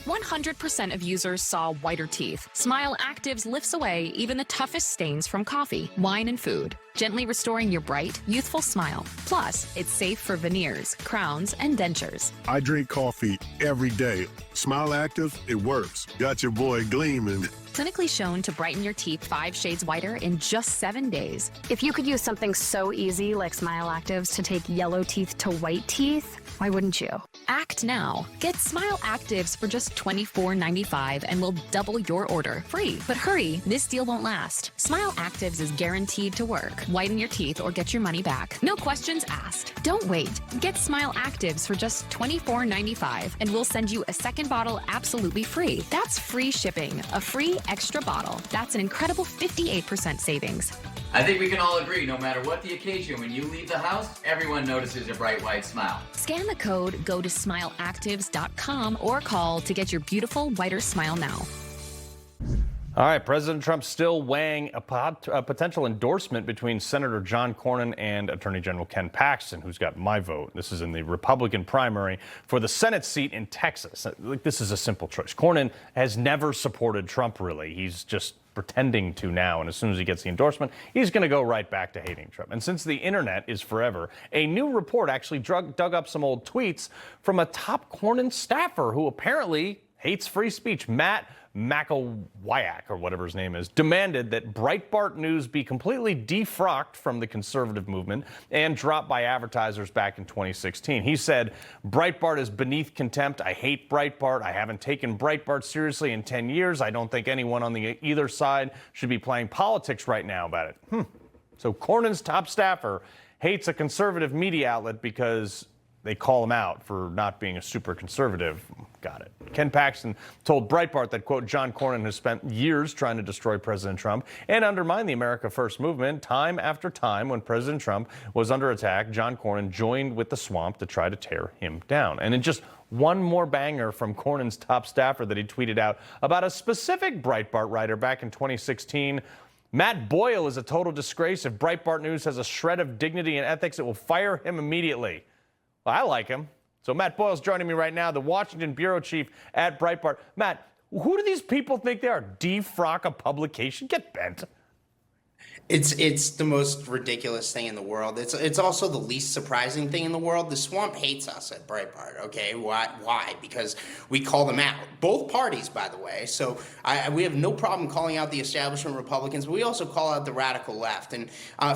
S2: 100% of users saw whiter teeth. Smile Actives lifts away even the toughest stains from coffee, wine, and food, gently restoring your bright, youthful smile. Plus, it's safe for veneers, crowns, and dentures.
S14: I drink coffee every day. Smile Active, it works. Got your boy gleaming.
S2: Clinically shown to brighten your teeth 5 shades whiter in just 7 days.
S10: If you could use something so easy like Smile Actives to take yellow teeth to white teeth, why wouldn't you?
S2: Act now. Get Smile Actives for just $24.95 and we'll double your order free. But hurry, this deal won't last. Smile Actives is guaranteed to work. Whiten your teeth or get your money back. No questions asked. Don't wait. Get Smile Actives for just $24.95 and we'll send you a second bottle absolutely free. That's free shipping, a free extra bottle. That's an incredible 58% savings.
S13: I think we can all agree, no matter what the occasion, when you leave the house, everyone notices your bright white smile.
S2: Scan the code, go to smileactives.com or call to get your beautiful whiter smile now.
S1: All right, President Trump still weighing a potential endorsement between Senator John Cornyn and Attorney General Ken Paxton, who's got my vote. This is in the Republican primary for the Senate seat in Texas. This is a simple choice. Cornyn has never supported Trump, really. He's just pretending to now, and as soon as he gets the endorsement, he's going to go right back to hating Trump. And since the internet is forever, a new report actually dug up some old tweets from a top Cornyn staffer who apparently hates free speech. Matt McElwayak, or whatever his name is, demanded that Breitbart News be completely defrocked from the conservative movement and dropped by advertisers back in 2016. He said, Breitbart is beneath contempt. I hate Breitbart. I haven't taken Breitbart seriously in 10 years. I don't think anyone on the either side should be playing politics right now about it. So Cornyn's top staffer hates a conservative media outlet because they call him out for not being a super conservative. Got it. Ken Paxton told Breitbart that, quote, John Cornyn has spent years trying to destroy President Trump and undermine the America First movement. Time after time, when President Trump was under attack, John Cornyn joined with the swamp to try to tear him down. And in just one more banger from Cornyn's top staffer that he tweeted out about a specific Breitbart writer back in 2016, Matt Boyle is a total disgrace. If Breitbart News has a shred of dignity and ethics, it will fire him immediately. Well, I like him. So Matt Boyle's joining me right now, the Washington bureau chief at Breitbart. Matt, who do these people think they are? Defrock a publication? Get bent.
S20: It's the most ridiculous thing in the world. It's also the least surprising thing in the world. The swamp hates us at Breitbart, okay? Why? Because we call them out. Both parties, by the way. So we have no problem calling out the establishment Republicans, but we also call out the radical left. And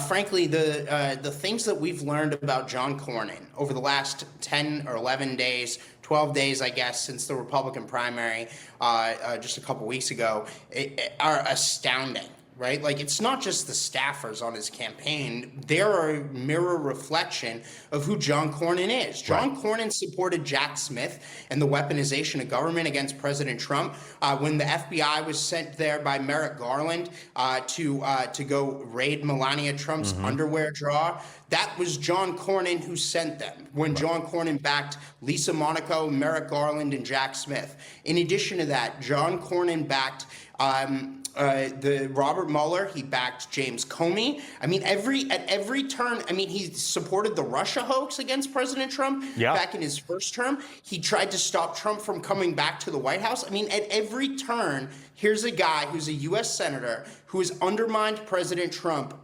S20: frankly, the things that we've learned about John Cornyn over the last 10 or 11 days, 12 days, I guess, since the Republican primary just a couple weeks ago, are astounding. Right? Like, it's not just the staffers on his campaign. They're a mirror reflection of who John Cornyn is. John Cornyn supported Jack Smith and the weaponization of government against President Trump when the FBI was sent there by Merrick Garland to go raid Melania Trump's underwear drawer. That was John Cornyn who sent them when John Cornyn backed Lisa Monaco, Merrick Garland, and Jack Smith. In addition to that, John Cornyn backed the Robert Mueller. He backed James Comey. I mean, at every turn, I mean, he supported the Russia hoax against President Trump back in his first term. He tried to stop Trump from coming back to the White House. I mean, at every turn, here's a guy who's a U.S. senator who has undermined President Trump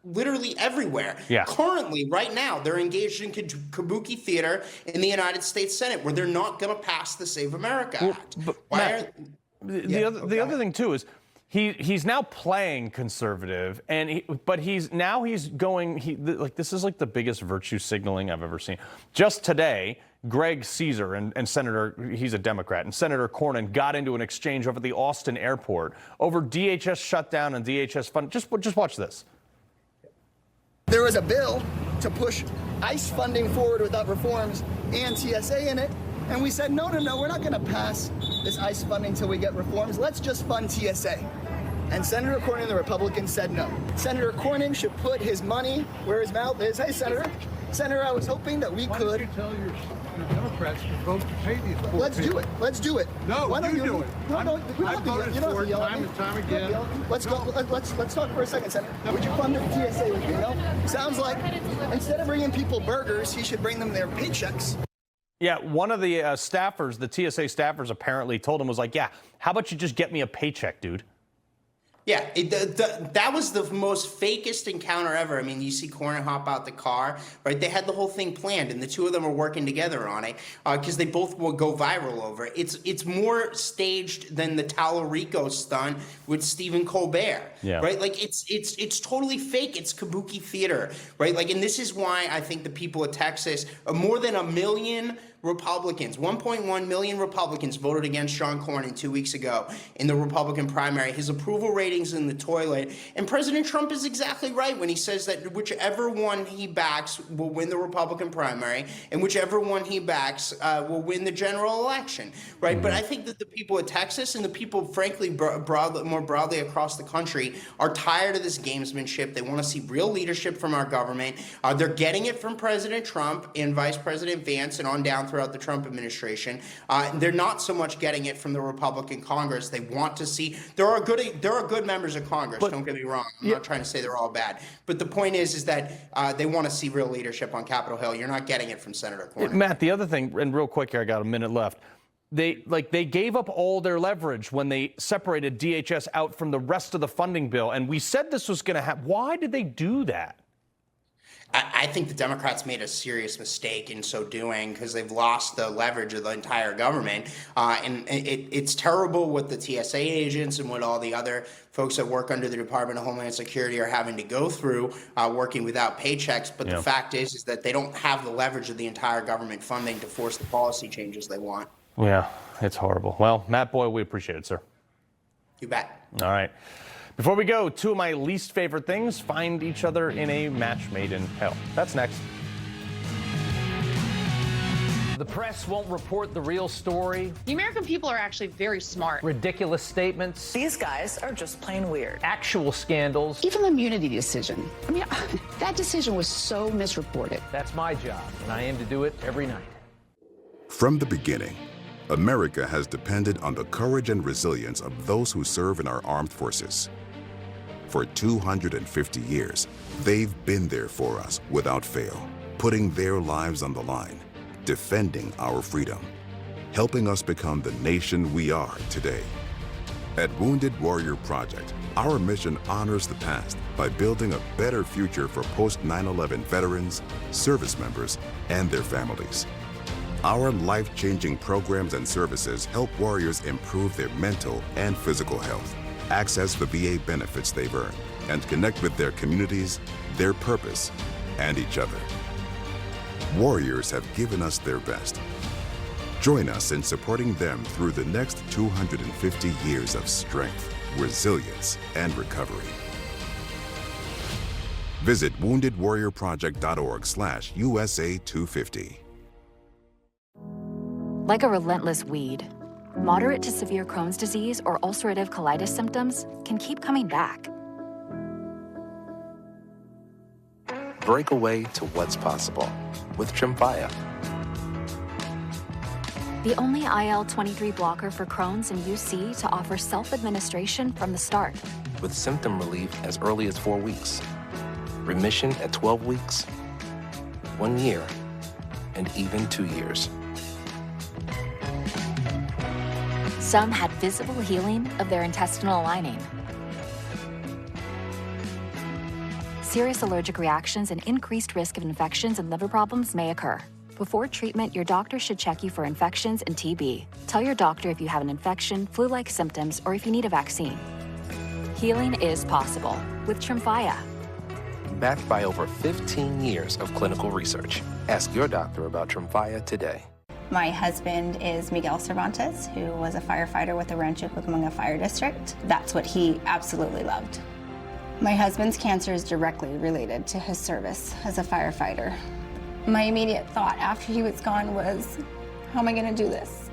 S20: literally everywhere. Currently, right now, they're engaged in kabuki theater in the United States Senate, where they're not going to pass the Save America Act.
S1: The other thing, too, is he's now playing conservative, and he's going. This is like the biggest virtue signaling I've ever seen. Just today, Greg Caesar and Senator, he's a Democrat, and Senator Cornyn got into an exchange over the Austin airport over DHS shutdown and DHS fund. Just watch this.
S11: There was a bill to push ICE funding forward without reforms and TSA in it. And we said, no, we're not going to pass this ICE funding until we get reforms. Let's just fund TSA. And Senator Cornyn and the Republicans said no. Senator Cornyn should put his money where his mouth is. Hey, Senator. Senator, I was hoping that we could.
S15: Why don't you tell your Democrats to vote to pay these poor
S11: Let's
S15: people?
S11: do it. Let's do it.
S15: No,
S11: why don't you
S15: do it.
S11: No, we
S15: I've
S11: don't have to yell. You don't have to yell at
S15: time
S11: me.
S15: and time again.
S11: Let's go. Let's talk for a second, Senator. Would you fund the TSA with me? No. Sounds like instead of bringing people burgers, he should bring them their paychecks.
S1: Yeah, one of the staffers, the TSA staffers, apparently told him, was like, yeah, how about you just get me a paycheck, dude?
S20: Yeah, that was the most fakest encounter ever. I mean, you see Cornyn hop out the car, right? They had the whole thing planned, and the two of them were working together on it because they both will go viral over it. It's more staged than the Tallarico stunt with Stephen Colbert, right? Like it's totally fake. It's kabuki theater, right? Like, and this is why I think the people of Texas, more than 1 million Republicans, 1.1 million Republicans voted against John Cornyn 2 weeks ago in the Republican primary. His approval ratings in the toilet. And President Trump is exactly right when he says that whichever one he backs will win the Republican primary, and whichever one he backs will win the general election, right? Mm-hmm. But I think that the people of Texas and the people, frankly, more broadly across the country are tired of this gamesmanship. They want to see real leadership from our government. They're getting it from President Trump and Vice President Vance and on down throughout the Trump administration. They're not so much getting it from the Republican Congress. They want to see there are good members of Congress. Don't get me wrong. I'm not trying to say they're all bad, but the point is that they want to see real leadership on Capitol Hill. You're not getting it from Senator Cornyn.
S1: Matt, the other thing, and real quick here, I got a minute left. They gave up all their leverage when they separated DHS out from the rest of the funding bill, and we said this was going to happen. Why did they do that?
S20: I think the Democrats made a serious mistake in so doing because they've lost the leverage of the entire government. And it's terrible what the TSA agents and what all the other folks that work under the Department of Homeland Security are having to go through working without paychecks. But the fact is that they don't have the leverage of the entire government funding to force the policy changes they want.
S1: Yeah, it's horrible. Well, Matt Boyle, we appreciate it, sir.
S20: You bet.
S1: All right. Before we go, two of my least favorite things: find each other in a match made in hell. That's next.
S16: The press won't report the real story.
S24: The American people are actually very smart.
S16: Ridiculous statements.
S24: These guys are just plain weird.
S16: Actual scandals.
S24: Even the immunity decision. I mean, that decision was so misreported.
S16: That's my job, and I aim to do it every night.
S25: From the beginning, America has depended on the courage and resilience of those who serve in our armed forces. For 250 years, they've been there for us without fail, putting their lives on the line, defending our freedom, helping us become the nation we are today. At Wounded Warrior Project, our mission honors the past by building a better future for post-9/11 veterans, service members, and their families. Our life-changing programs and services help warriors improve their mental and physical health, access the VA benefits they've earned, and connect with their communities, their purpose, and each other. Warriors have given us their best. Join us in supporting them through the next 250 years of strength, resilience, and recovery. Visit woundedwarriorproject.org/USA250.
S2: Like a relentless weed, moderate to severe Crohn's disease or ulcerative colitis symptoms can keep coming back.
S26: Break away to what's possible with Tremfya.
S2: The only IL-23 blocker for Crohn's and UC to offer self-administration from the start.
S26: With symptom relief as early as 4 weeks, remission at 12 weeks, 1 year, and even 2 years.
S2: Some had visible healing of their intestinal lining. Serious allergic reactions and increased risk of infections and liver problems may occur. Before treatment, your doctor should check you for infections and TB. Tell your doctor if you have an infection, flu-like symptoms, or if you need a vaccine. Healing is possible with Tremfya.
S26: Backed by over 15 years of clinical research. Ask your doctor about Tremfya today.
S3: My husband is Miguel Cervantes, who was a firefighter with the Rancho Cucamonga Fire District. That's what he absolutely loved. My husband's cancer is directly related to his service as a firefighter. My immediate thought after he was gone was, how am I going to do this?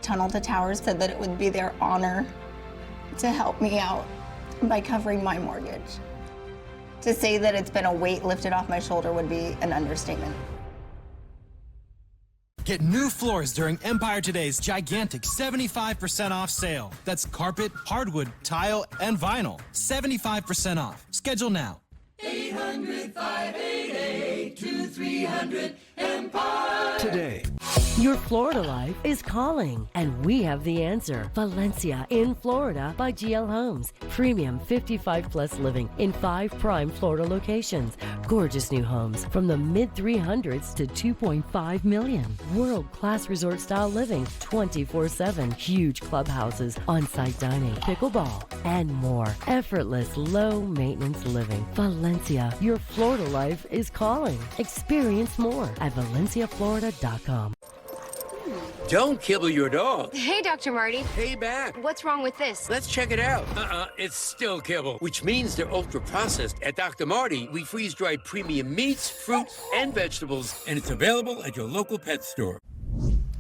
S3: Tunnel to Towers said that it would be their honor to help me out by covering my mortgage. To say that it's been a weight lifted off my shoulder would be an understatement.
S4: Get new floors during Empire Today's gigantic 75% off sale. That's carpet, hardwood, tile, and vinyl. 75% off. Schedule now.
S17: 800-588-2300 Empire.
S19: Today. Your Florida life is calling, and we have the answer. Valencia in Florida by GL Homes. Premium 55-plus living in 5 prime Florida locations. Gorgeous new homes from the mid-300s to $2.5 million. World-class resort-style living 24/7. Huge clubhouses, on-site dining, pickleball, and more. Effortless, low-maintenance living. Valencia, your Florida life is calling. Experience more at valenciaflorida.com.
S21: Don't kibble your dog.
S22: Hey, Dr. Marty.
S21: Hey, back.
S22: What's wrong with this?
S21: Let's check it out. It's still kibble, which means they're ultra-processed. At Dr. Marty, we freeze-dried premium meats, fruit, and vegetables, and it's available at your local pet store.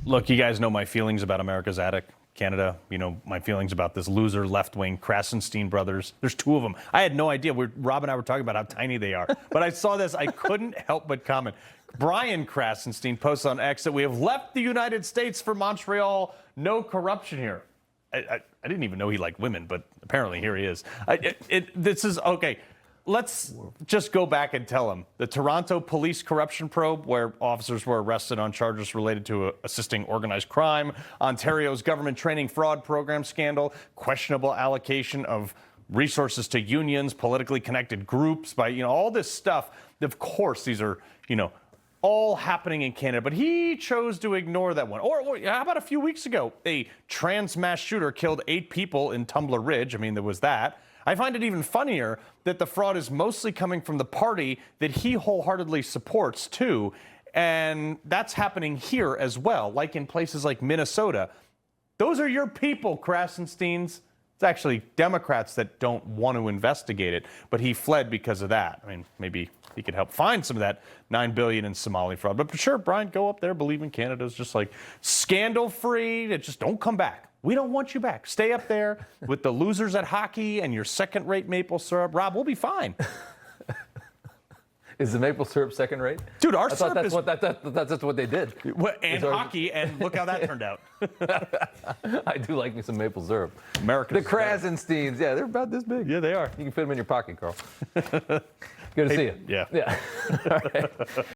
S1: Look, you guys know my feelings about America's Attic, Canada. You know my feelings about this loser left-wing Krasenstein brothers. There's 2 of them. I had no idea. Rob and I were talking about how tiny they are. But I saw this. I couldn't help but comment. Brian Krasenstein posts on X that we have left the United States for Montreal. No corruption here. I didn't even know he liked women, but apparently here he is. This is okay. Let's just go back and tell him. The Toronto police corruption probe, where officers were arrested on charges related to assisting organized crime, Ontario's government training fraud program scandal, questionable allocation of resources to unions, politically connected groups, by all this stuff. Of course, these are all happening in Canada, but he chose to ignore that one. Or how about a few weeks ago, a trans mass shooter killed 8 people in Tumbler Ridge. I mean, there was that. I find it even funnier that the fraud is mostly coming from the party that he wholeheartedly supports, too. And that's happening here as well, like in places like Minnesota. Those are your people, Krasensteins. It's actually Democrats that don't want to investigate it, but he fled because of that. I mean, maybe he could help find some of that $9 billion in Somali fraud. But for sure, Brian, go up there, believe in Canada's just like scandal-free. Just don't come back. We don't want you back. Stay up there with the losers at hockey and your second-rate maple syrup. Rob, we'll be fine.
S16: Is the maple syrup second rate?
S1: Dude, our
S16: I
S1: syrup
S16: thought that's what they did.
S1: And hockey, and look how that turned out.
S16: I do like me some maple syrup.
S1: America.
S16: The Krasensteins, yeah, they're about this big.
S1: Yeah, they are.
S16: You can fit them in your pocket, Carl. Good to see you.
S1: Yeah.
S16: Yeah. All right.